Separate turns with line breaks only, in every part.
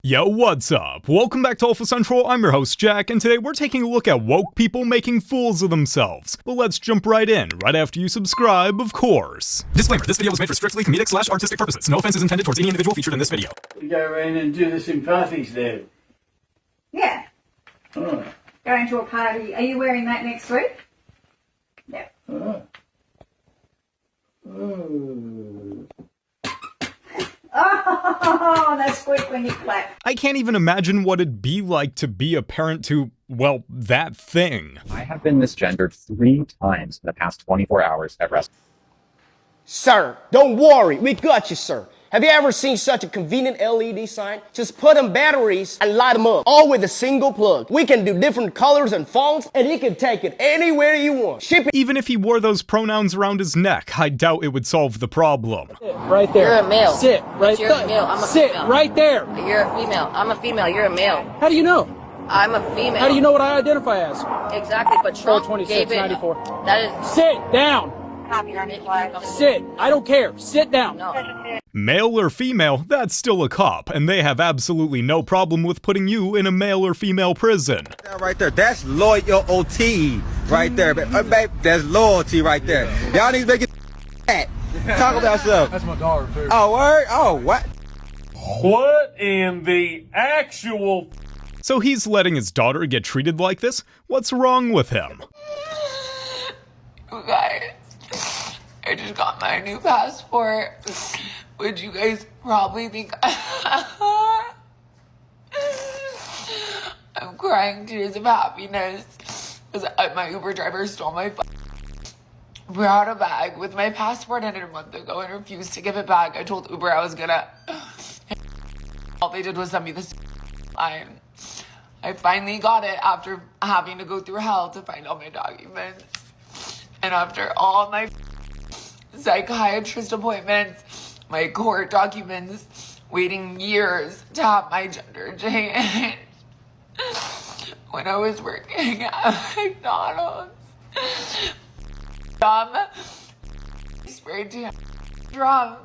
Yo, what's up? Welcome back to Alpha Central, I'm your host Jack, and today we're taking a look at woke people making fools of themselves. But let's jump right in, right after you subscribe, of course. Disclaimer, this video was made for strictly comedic/artistic purposes. No offense is intended towards any individual featured in this video.
You go around and do this in parties there?
Yeah.
Oh.
Going to a party. Are you wearing that next week? Yeah.
Oh. Oh.
Oh, that's quick when you clap.
I can't even imagine what it'd be like to be a parent to, well, that thing.
I have been misgendered 3 times in the past 24 hours at rest.
Sir, don't worry, we got you, sir. Have you ever seen such a convenient LED sign? Just put in batteries and light them up, all with a single plug. We can do different colors and fonts, and you can take it anywhere you want. Ship it.
Even if he wore those pronouns around his neck, I doubt it would solve the problem.
Sit right there.
You're a male.
Sit right there.
You're a male. I'm a
Sit
female.
right there.
You're a female. I'm a female. You're a male.
How do you know?
I'm a female.
How do you know what I identify as?
Exactly, but Trump gave it.
42694.
That is.
Sit down. Sit. I don't care. Sit down.
No.
Male or female, that's still a cop, and they have absolutely no problem with putting you in a male or female prison.
That right there, that's loyalty right there. Babe, that's loyalty right there. Y'all need to make it that. Talk about yourself.
That's my daughter, too.
Oh, word? Oh, what?
What in the actual...
So he's letting his daughter get treated like this? What's wrong with him?
You guys, I just got my new passport, which you guys probably think I'm crying tears of happiness because my Uber driver stole my brought a bag with my passport in it a month ago and refused to give it back. I told Uber I was gonna. All they did was send me this line. I finally got it after having to go through hell to find all my documents. And after all my psychiatrist appointments, my court documents, waiting years to have my gender changed. When I was working at McDonald's, sprayed to Trump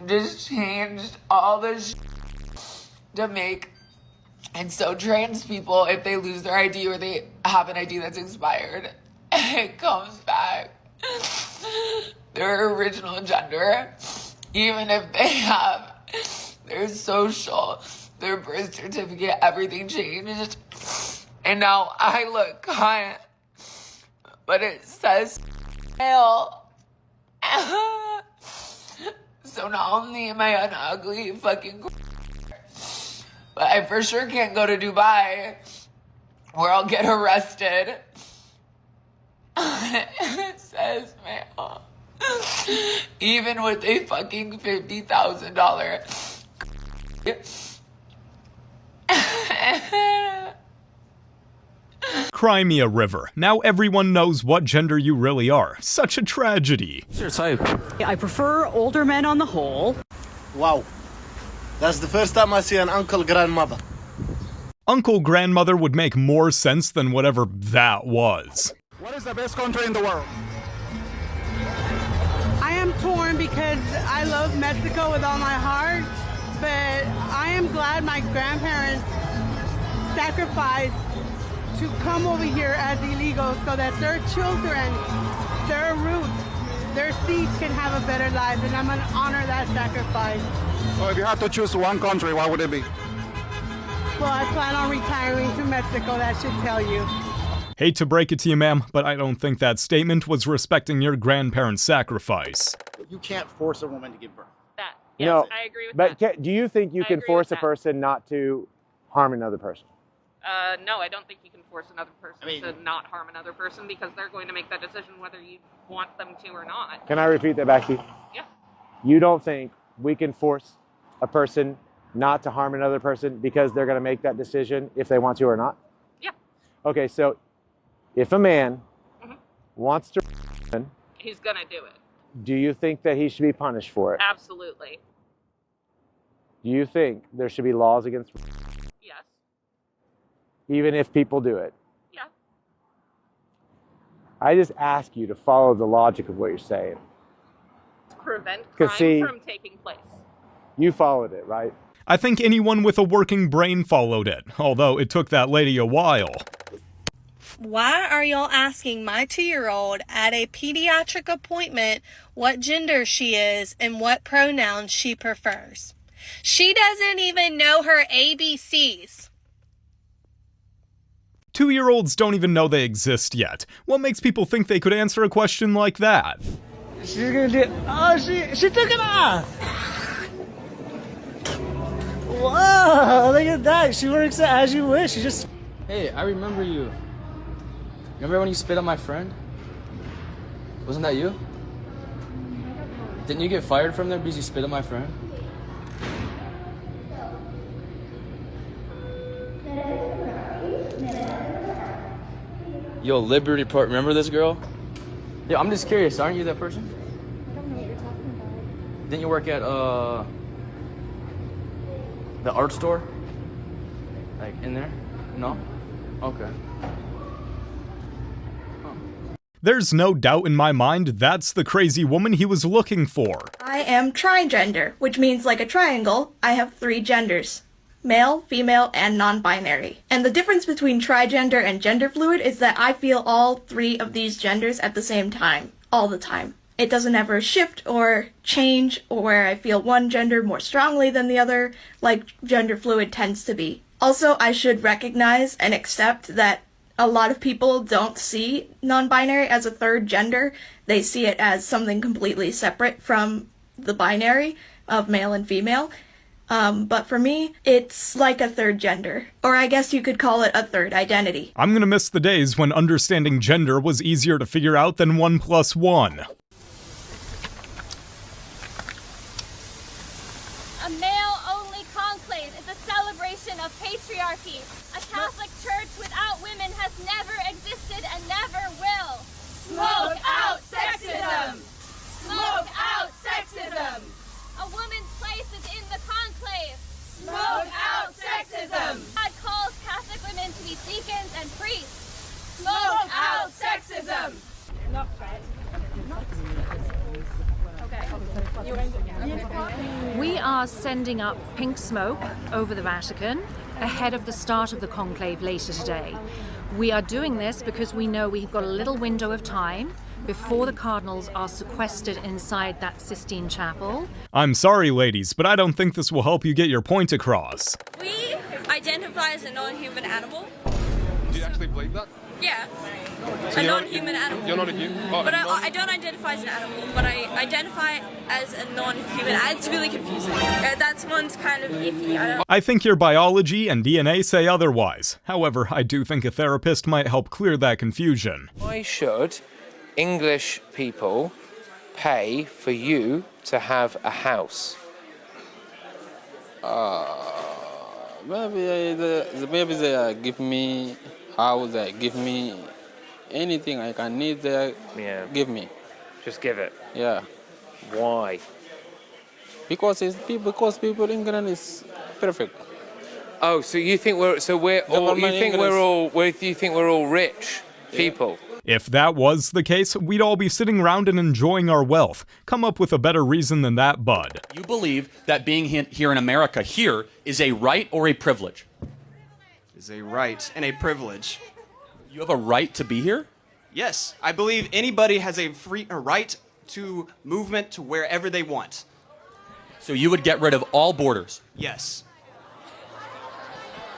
just changed all the to make. And so trans people, if they lose their ID or they have an ID that's expired, it comes back their original gender, even if they have their social, their birth certificate, everything changed. And now I look cunt, but it says male. So not only am I an ugly fucking, but I for sure can't go to Dubai where I'll get arrested. It says male. Even with a fucking $50,000.
Cry me a river. Now everyone knows what gender you really are. Such a tragedy.
What's your type?
I prefer older men on the whole.
Wow, that's the first time I see an uncle grandmother.
Uncle grandmother would make more sense than whatever that was.
What is the best country in the world?
I am torn because I love Mexico with all my heart, but I am glad my grandparents sacrificed to come over here as illegal so that their children, their roots, their seeds can have a better life, and I'm going to honor that sacrifice.
So if you had to choose one country, what would it be?
Well, I plan on retiring to Mexico, that should tell you.
Hate to break it to you, ma'am, but I don't think that statement was respecting your grandparents' sacrifice.
You can't force a woman to give birth.
That. Yes,
No,
I agree with
but
that.
do you think you
I
can
agree
force
with
a
that.
person not to harm another person?
No, I don't think you can force another person to not harm another person because they're going to make that decision whether you want them to or not.
Can I repeat that back to you?
Yeah.
You don't think we can force a person not to harm another person because they're going to make that decision if they want to or not?
Yeah.
Okay, so if a man wants to,
He's going to do it.
do you think that he should be punished for it?
Absolutely.
Do you think there should be laws against,
Yes.
even if people do it?
Yeah.
I just ask you to follow the logic of what you're saying.
Prevent
'Cause
crime
see-
from taking place.
You followed it, right?
I think anyone with a working brain followed it, although it took that lady a while.
Why are y'all asking my 2-year-old at a pediatric appointment what gender she is and what pronouns she prefers? She doesn't even know her ABCs.
2-year-olds don't even know they exist yet. What makes people think they could answer a question like that?
She's gonna do. Oh, she took it off. Whoa! Look at that. She works as you wish. She just.
Hey, I remember you. Remember when you spit on my friend? Wasn't that you? Didn't you get fired from there because you spit on my friend? Yo, Liberty Park, remember this girl? Yeah, I'm just curious, aren't you that person?
I don't know what you're talking about.
Didn't you work at, the art store? Like, in there? No? Okay.
There's no doubt in my mind that's the crazy woman he was looking for.
I am trigender, which means like a triangle, I have 3 genders. Male, female, and non-binary. And the difference between trigender and gender fluid is that I feel all 3 of these genders at the same time, all the time. It doesn't ever shift or change, or where I feel one gender more strongly than the other, like gender fluid tends to be. Also, I should recognize and accept that a lot of people don't see non-binary as a 3rd gender. They see it as something completely separate from the binary of male and female. But for me, it's like a 3rd gender. Or I guess you could call it a 3rd identity.
I'm gonna miss the days when understanding gender was easier to figure out than 1 + 1.
A male-only conclave is a celebration of patriarchy. A Catholic church without women has never existed and never will. Smoke out sexism! Smoke out sexism! A woman's place is in the conclave. Smoke out sexism! God calls Catholic women to be deacons and priests. Smoke out sexism!
We are sending up pink smoke over the Vatican ahead of the start of the conclave later today. We are doing this because we know we've got a little window of time before the cardinals are sequestered inside that Sistine Chapel.
I'm sorry, ladies, but I don't think this will help you get your point across.
We identify as a non-human animal.
Do you actually believe that?
Yeah.
So
a non-human animal.
You're not a human? Oh,
But I don't identify as an animal, but I identify as a non-human. It's really confusing. That one's kind of iffy.
I think your biology and DNA say otherwise. However, I do think a therapist might help clear that confusion.
Why should English people pay for you to have a house?
Maybe they give me house, they give me anything I can need, they give me.
Just give it?
Yeah.
Why?
Because people in England is perfect.
Oh, so you think we're all rich people?
If that was the case, we'd all be sitting around and enjoying our wealth. Come up with a better reason than that, bud.
You believe that being here in America here is a right or a privilege?
Is a right and a privilege.
You have a right to be here?
Yes, I believe anybody has a right to movement to wherever they want.
So you would get rid of all borders?
Yes.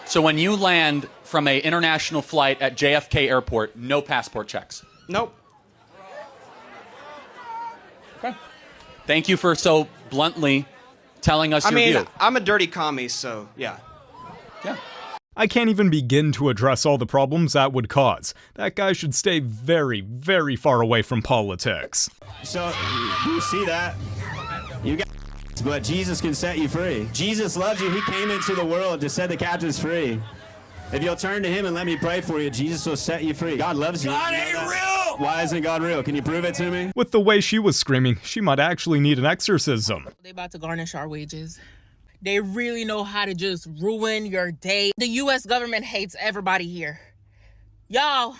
So when you land from an international flight at JFK Airport, no passport checks?
Nope.
Okay. Thank you for so bluntly telling us your view.
I'm a dirty commie, so yeah.
Yeah.
I can't even begin to address all the problems that would cause. That guy should stay very, very far away from politics.
So, you see that? You got but Jesus can set you free. Jesus loves you. He came into the world to set the captives free. If you'll turn to him and let me pray for you, Jesus will set you free. God loves you.
God ain't real!
Why isn't God real? Can you prove it to me?
With the way she was screaming, she might actually need an exorcism.
They about to garnish our wages. They really know how to just ruin your day. The U.S. government hates everybody here. Y'all,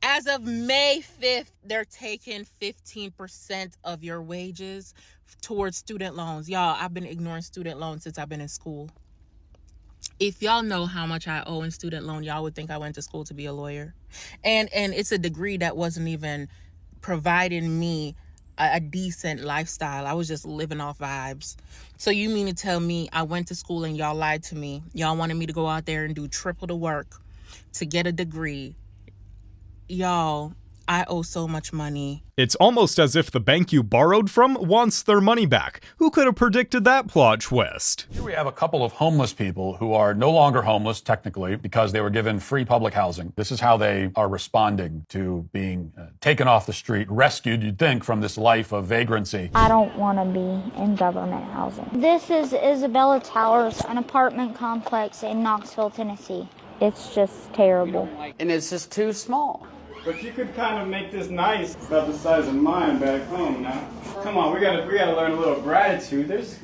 as of May 5th, they're taking 15% of your wages towards student loans. Y'all, I've been ignoring student loans since I've been in school. If y'all know how much I owe in student loan, y'all would think I went to school to be a lawyer. And it's a degree that wasn't even providing me a decent lifestyle. I was just living off vibes. So you mean to tell me I went to school and y'all lied to me? Y'all wanted me to go out there and do triple the work to get a degree. Y'all, I owe so much money.
It's almost as if the bank you borrowed from wants their money back. Who could have predicted that plot twist?
Here we have a couple of homeless people who are no longer homeless, technically, because they were given free public housing. This is how they are responding to being taken off the street, rescued, you'd think, from this life of vagrancy.
I don't want to be in government housing. This is Isabella Towers, an apartment complex in Knoxville, Tennessee. It's just terrible.
And it's just too small.
But you could kind of make this nice, about the size of mine back home now. Come on, we gotta learn a little gratitude. This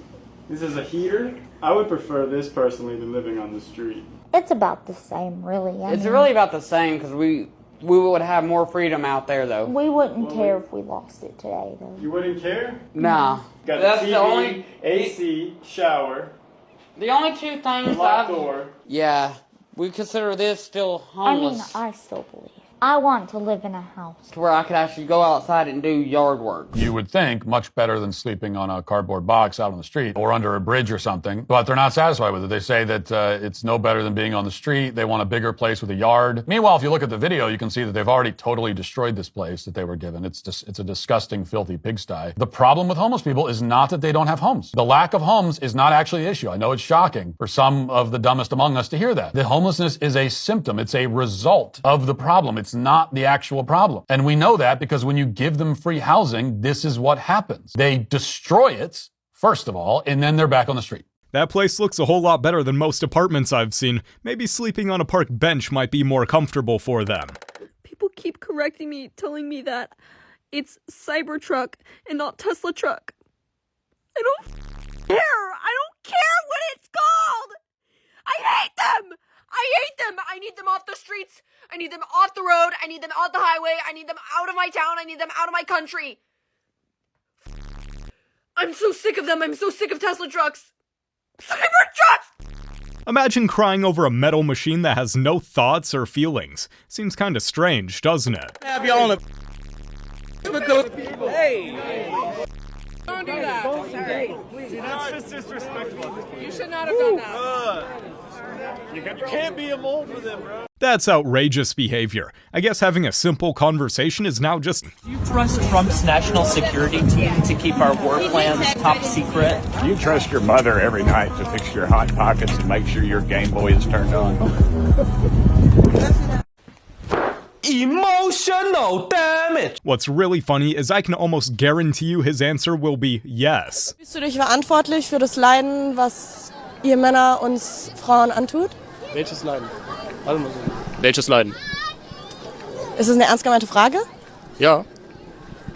is a heater. I would prefer this personally to living on the street.
It's about the same, really.
It's really about the same because we would have more freedom out there, though.
We wouldn't care if we lost it today, though.
You wouldn't care?
Nah.
Got
That's
the TV,
the only
AC, shower.
The only two things
locked door.
Yeah, we consider this still homeless.
I still believe. I want to live in a house
to where I could actually go outside and do yard work.
You would think much better than sleeping on a cardboard box out on the street or under a bridge or something, but they're not satisfied with it. They say that it's no better than being on the street. They want a bigger place with a yard. Meanwhile, if you look at the video, you can see that they've already totally destroyed this place that they were given. It's a disgusting, filthy pigsty. The problem with homeless people is not that they don't have homes. The lack of homes is not actually the issue. I know it's shocking for some of the dumbest among us to hear that. The homelessness is a symptom. It's a result of the problem. It's not the actual problem. And we know that because when you give them free housing, this is what happens. They destroy it, first of all, and then they're back on the street.
That place looks a whole lot better than most apartments I've seen. Maybe sleeping on a park bench might be more comfortable for them.
People keep correcting me, telling me that it's Cybertruck and not Tesla truck. I don't care. I don't care what it's called. I hate them. I hate them. I need them off the streets. I need them off the road. I need them off the highway. I need them out of my town. I need them out of my country. I'm so sick of them. I'm so sick of Tesla trucks. Cybertrucks!
Imagine crying over a metal machine that has no thoughts or feelings. Seems kinda strange, doesn't it?
Have you on a...
Hey! Don't do that.
See, that's just disrespectful.
You should not have done that.
You can't be a mole for them, bro.
That's outrageous behavior. I guess having a simple conversation is now just...
You trust Trump's national security team to keep our war plans top secret?
You trust your mother every night to fix your Hot Pockets and make sure your Game Boy is turned on.
Emotional damage.
What's really funny is I can almost guarantee you his answer will be yes.
Fühlst du dich verantwortlich für das Leiden, was ihr Männer uns Frauen antut?
Welches Leiden? Welches Leiden?
Ist es eine ernst gemeinte Frage?
Ja.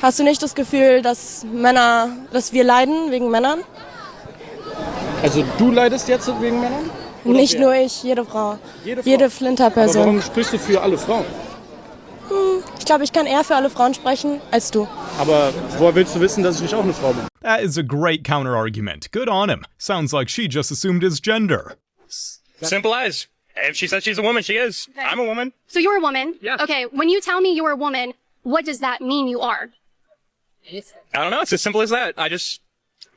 Hast du nicht das Gefühl, dass wir leiden wegen Männern?
Also du leidest jetzt wegen Männern? Oder
Nicht
wer?
nur ich, jede Frau.
Jede Frau?
Jede Flinterperson.
Aber warum sprichst du für alle Frauen?
Ich glaube, ich kann eher für alle Frauen sprechen als du.
Aber woher willst du wissen, dass ich nicht auch eine Frau bin?
That is a great counter-argument. Good on him. Sounds like she just assumed his gender.
Simple as. If she says she's a woman, she is. Okay. I'm a woman.
So you're a woman?
Yeah.
Okay, when you tell me you're a woman, what does that mean you are?
I don't know. It's as simple as that.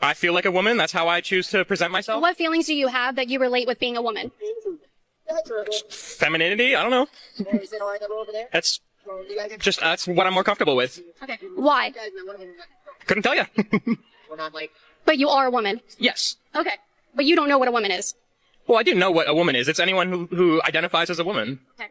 I feel like a woman. That's how I choose to present myself.
What feelings do you have that you relate with being a woman?
Femininity? I don't know. That's what I'm more comfortable with.
Okay. Why?
Couldn't tell you.
But you are a woman?
Yes.
Okay. But you don't know what a woman is?
Well, I do know what a woman is. It's anyone who identifies as a woman.
Okay.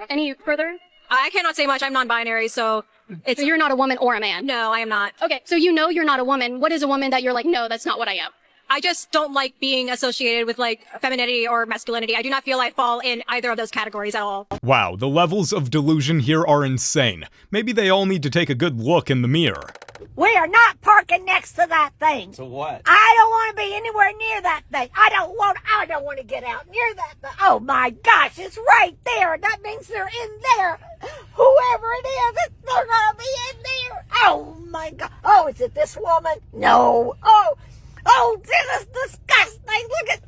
Any further?
I cannot say much. I'm non-binary, so
So you're not a woman or a man?
No, I am not.
Okay, so you know you're not a woman. What is a woman that you're like, no, that's not what I am?
I just don't like being associated with like femininity or masculinity. I do not feel I fall in either of those categories at all.
Wow, the levels of delusion here are insane. Maybe they all need to take a good look in the mirror.
We are not parking next to that thing.
So what?
I don't want to be anywhere near that thing. I don't want to get out near that thing. Oh my gosh, it's right there. That means they're in there. Whoever it is, they're going to be in there. Oh my God. Oh, is it this woman? No. Oh, this is disgusting. Look at,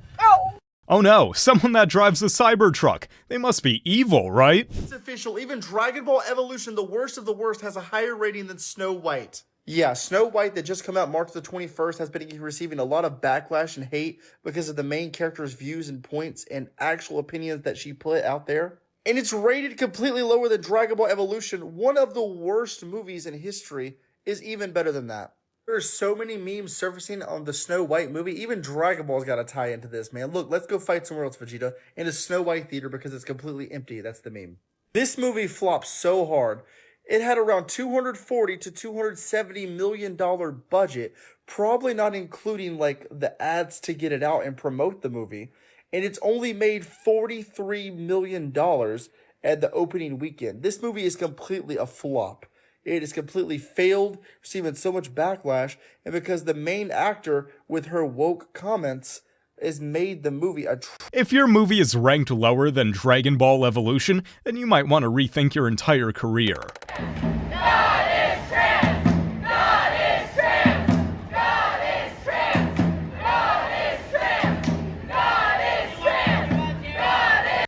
Oh no, someone that drives a Cybertruck. They must be evil, right?
It's official. Even Dragon Ball Evolution, the worst of the worst, has a higher rating than Snow White. Yeah, Snow White that just came out March the 21st has been receiving a lot of backlash and hate because of the main character's views and points and actual opinions that she put out there. And it's rated completely lower than Dragon Ball Evolution. One of the worst movies in history is even better than that. There's so many memes surfacing on the Snow White movie. Even Dragon Ball's got to tie into this, man. Look, let's go fight somewhere else, Vegeta, in a Snow White theater because it's completely empty. That's the meme. This movie flopped so hard. It had around $240 to $270 million budget, probably not including like the ads to get it out and promote the movie. And it's only made $43 million at the opening weekend. This movie is completely a flop. It is completely failed, receiving so much backlash, and because the main actor with her woke comments has made the movie a
If your movie is ranked lower than Dragon Ball Evolution, then you might want to rethink your entire career.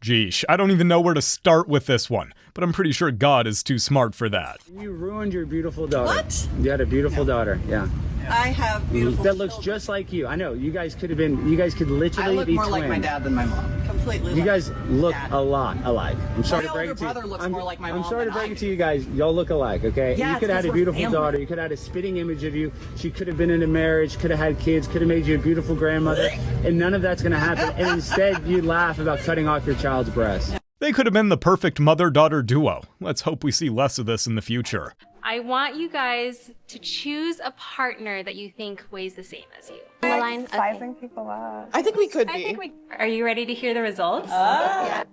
Geesh, I don't even know where to start with this one, but I'm pretty sure God is too smart for that.
You ruined your beautiful daughter.
What?
You had a beautiful daughter, yeah.
I have beautiful
That looks just like you. I know, you guys could literally be twins.
I look more like my dad than my mom. Completely.
You guys look
dad.
a lot alike. I'm sorry to
My
break
older
it to you.
brother looks more like my mom
I'm sorry to
than
break
I
it to you guys. Y'all look alike, okay?
Yeah,
You could have had a
it's 'cause
beautiful
we're family.
daughter. You could have had a spitting image of you. She could have been in a marriage, could have had kids, could have made you a beautiful grandmother, and none of that's going to happen. And instead, you laugh about cutting off your child's breast.
They could have been the perfect mother-daughter duo. Let's hope we see less of this in the future.
I want you guys to choose a partner that you think weighs the same as you.
Sizing people up.
I think we could be. Are you ready to hear the results? Yeah.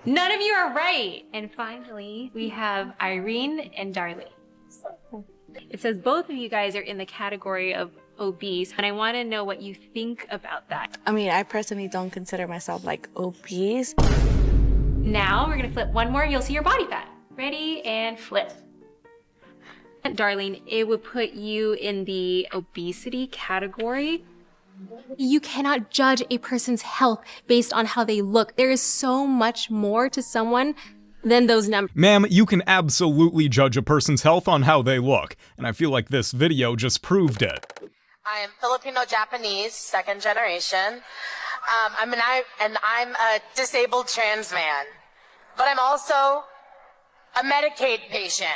None of you are right. And finally, we have Irene and Darlene. It says both of you guys are in the category of obese, and I want to know what you think about that.
I mean, I personally don't consider myself like obese.
Now we're gonna flip one more, you'll see your body fat. Ready, and flip. Darlene, it would put you in the obesity category. You cannot judge a person's health based on how they look. There is so much more to someone than those numbers.
Ma'am, you can absolutely judge a person's health on how they look, and I feel like this video just proved it.
I am Filipino-Japanese, second generation. I'm a disabled trans man, but I'm also a Medicaid patient.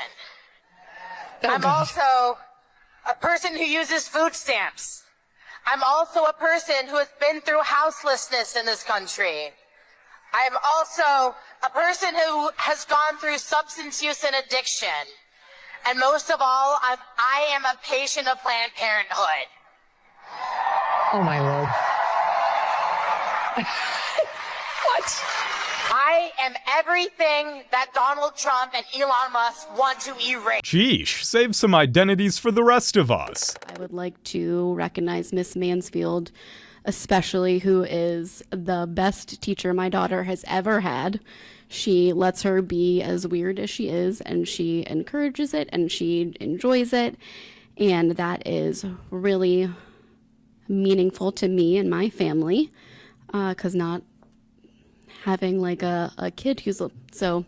I'm also a person who uses food stamps. I'm also a person who has been through houselessness in this country. I am also a person who has gone through substance use and addiction. And most of all, I am a patient of Planned Parenthood.
Oh my Lord.
What? I am everything that Donald Trump and Elon Musk want to erase.
Sheesh, save some identities for the rest of us.
I would like to recognize Miss Mansfield, especially, who is the best teacher my daughter has ever had. She lets her be as weird as she is, and she encourages it, and she enjoys it, and that is really meaningful to me and my family, because not having like a kid who's, so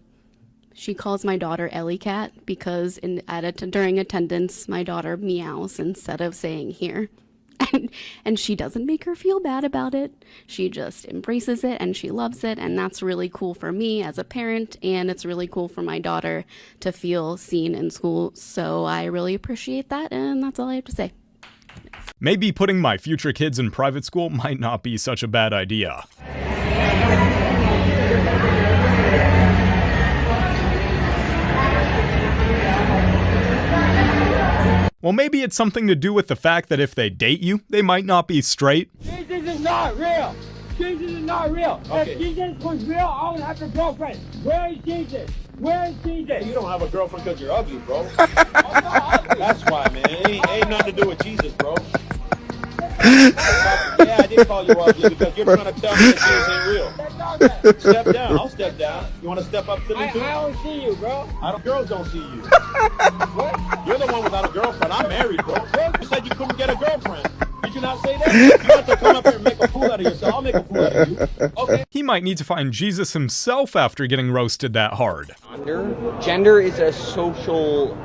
she calls my daughter Ellie Cat because during attendance my daughter meows instead of saying here. And she doesn't make her feel bad about it. She just embraces it and she loves it, and that's really cool for me as a parent, and it's really cool for my daughter to feel seen in school. So I really appreciate that, and that's all I have to say.
Maybe putting my future kids in private school might not be such a bad idea. Well, maybe it's something to do with the fact that if they date you, they might not be straight.
Jesus is not real. Jesus is not real.
Okay.
If Jesus was real, I would have a girlfriend. Where is Jesus? Where is Jesus?
You don't have a girlfriend because you're ugly, bro. That's why, man. It ain't nothing to do with Jesus, bro.
Yeah, I did call you ugly because you're trying to tell me that this ain't real. Step down. I'll step down. You want to step up to me too? I don't see you, bro. Girls don't see you. What? You're the one without a girlfriend. I'm married, bro. You said you couldn't get a girlfriend. Did you not say that? You have to come up here and make a fool out of yourself. I'll make a fool out of you. Okay.
He might need to find Jesus himself after getting roasted that hard.
Gender is a social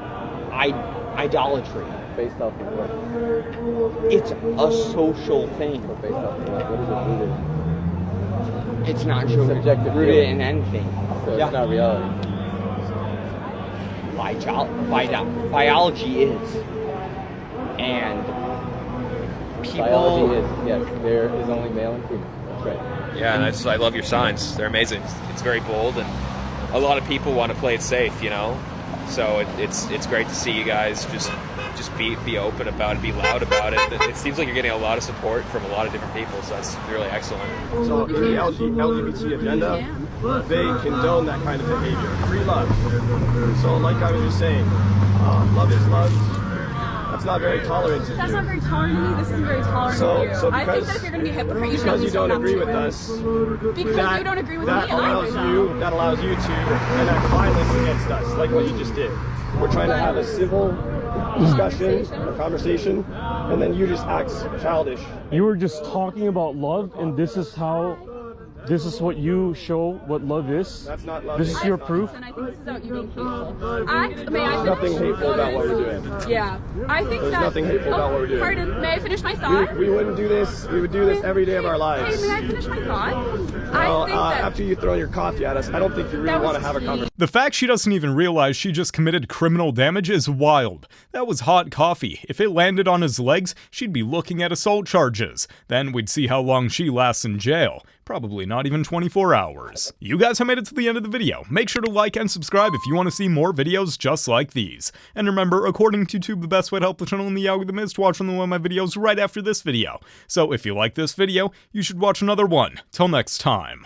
idolatry. Based off of what? It's a social thing. But based off of what is it rooted? It's not subjective, rooted in anything. So it's not reality. Biology is. And people... Biology is, yes. There is only male and female. That's right.
Yeah, I love your signs. They're amazing. It's very bold, and a lot of people want to play it safe, you know? So it's great to see you guys just be open about it, be loud about it. It seems like you're getting a lot of support from a lot of different people, so that's really excellent.
So the LGBT agenda, they condone that kind of behavior. Free love. So like I was just saying, love is love. That's not very tolerant of you.
That's not very tolerant of me. This isn't very tolerant of you. I think that if you're going to be a hypocrite, you should
because you don't agree with us.
Because you don't agree with me,
that allows you to enact violence against us, like what you just did. We're trying to have a civil discussion, a conversation, and then you just act childish.
You were just talking about love, and this is what you show what love is. That's not love. This is your proof.
And I think this is about you being hateful.
There's nothing hateful about what we're doing.
Yeah, I think
There's nothing hateful about what we're doing.
Pardon, may I finish my thought?
We wouldn't do this. We would do this every day of our lives.
Hey, may I finish my thought?
Well, after you throw your coffee at us, I don't think you really want to have a conversation.
The fact she doesn't even realize she just committed criminal damage is wild. That was hot coffee. If it landed on his legs, she'd be looking at assault charges. Then we'd see how long she lasts in jail. Probably not even 24 hours. You guys have made it to the end of the video. Make sure to like and subscribe if you want to see more videos just like these. And remember, according to YouTube, the best way to help the channel in the algorithm is to watch one of my videos right after this video. So if you like this video, you should watch another one. Till next time.